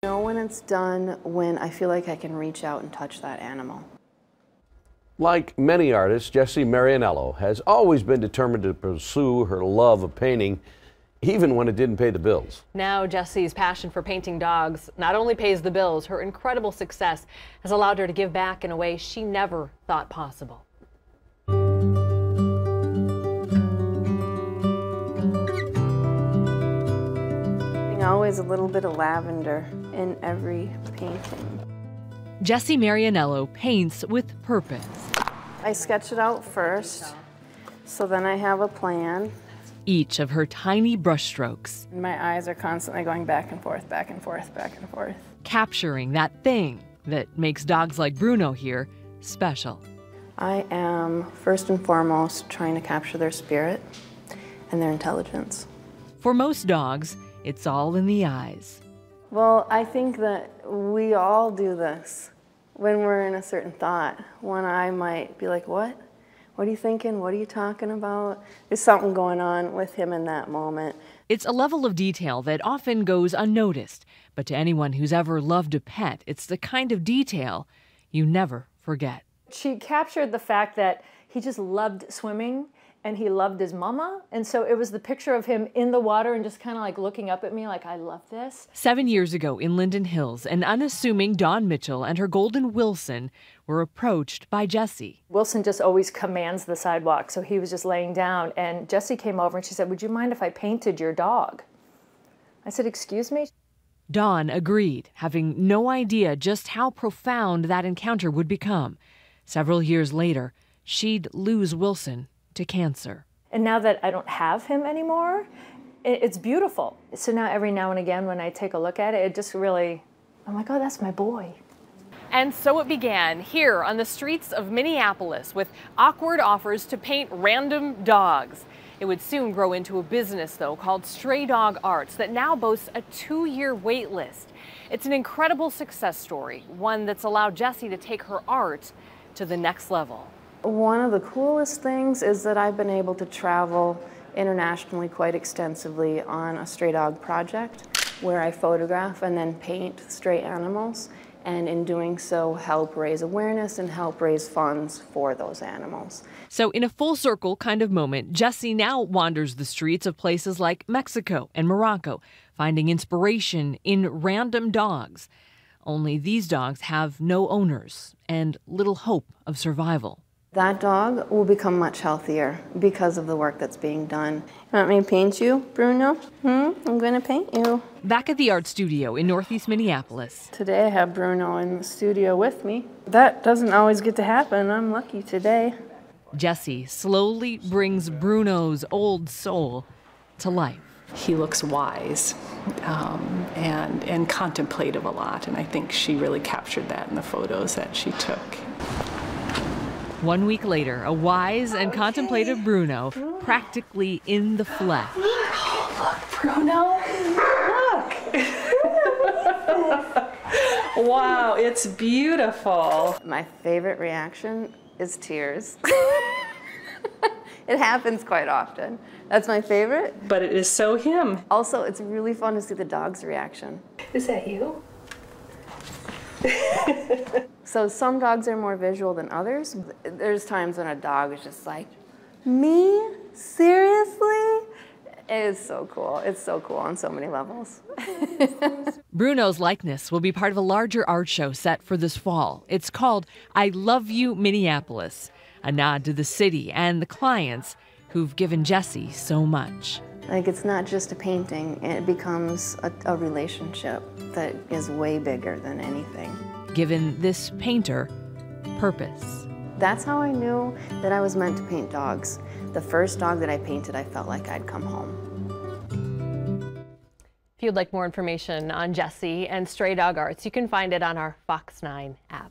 I know when it's done when I feel like I can reach out and touch that animal. Like many artists, Jessie Marianello has always been determined to pursue her love of painting, even when it didn't pay the bills. Now Jessie's passion for painting dogs not only pays the bills, her incredible success has allowed her to give back in a way she never thought possible. Always a little bit of lavender in every painting. Jessie Marianello paints with purpose. I sketch it out first, so then I have a plan. Each of her tiny brushstrokes. My eyes are constantly going back and forth, back and forth, back and forth. Capturing that thing that makes dogs like Bruno here special. I am first and foremost trying to capture their spirit and their intelligence. For most dogs, it's all in the eyes. Well, I think that we all do this when we're in a certain thought. One eye might be like, what? What are you thinking? What are you talking about? There's something going on with him in that moment. It's a level of detail that often goes unnoticed, but to anyone who's ever loved a pet, it's the kind of detail you never forget. She captured the fact that he just loved swimming and he loved his mama. And so it was the picture of him in the water and just kind of like looking up at me like, I love this. 7 years ago in Linden Hills, an unassuming Dawn Mitchell and her golden Wilson were approached by Jessie. Wilson just always commands the sidewalk, so he was just laying down. And Jessie came over and she said, would you mind if I painted your dog? I said, excuse me? Dawn agreed, having no idea just how profound that encounter would become. Several years later, she'd lose Wilson to cancer. And now that I don't have him anymore, it's beautiful. So now every now and again when I take a look at it, it just really, I'm like, oh, that's my boy. And so it began here on the streets of Minneapolis with awkward offers to paint random dogs. It would soon grow into a business, though, called Stray Dog Arts that now boasts a 2-year wait list. It's an incredible success story, one that's allowed Jessie to take her art to the next level. One of the coolest things is that I've been able to travel internationally quite extensively on a stray dog project where I photograph and then paint stray animals, and in doing so help raise awareness and help raise funds for those animals. So in a full circle kind of moment, Jessie now wanders the streets of places like Mexico and Morocco, finding inspiration in random dogs. Only these dogs have no owners and little hope of survival. That dog will become much healthier because of the work that's being done. You want me to paint you, Bruno? I'm going to paint you. Back at the art studio in Northeast Minneapolis. Today I have Bruno in the studio with me. That doesn't always get to happen. I'm lucky today. Jessie slowly brings Bruno's old soul to life. He looks wise and contemplative a lot, and I think she really captured that in the photos that she took. 1 week later, a wise and contemplative Bruno practically in the flesh. Oh, look, Bruno, look. Wow, it's beautiful. My favorite reaction is tears. It happens quite often. That's my favorite. But it is so him. Also, it's really fun to see the dog's reaction. Is that you? So some dogs are more visual than others. There's times when a dog is just like, me? Seriously? It is so cool. It's so cool on so many levels. Bruno's likeness will be part of a larger art show set for this fall. It's called I Love You, Minneapolis, a nod to the city and the clients who've given Jessie so much. Like, it's not just a painting, it becomes a relationship that is way bigger than anything. Given this painter purpose. That's how I knew that I was meant to paint dogs. The first dog that I painted, I felt like I'd come home. If you'd like more information on Jessie and Stray Dog Arts, you can find it on our Fox 9 app.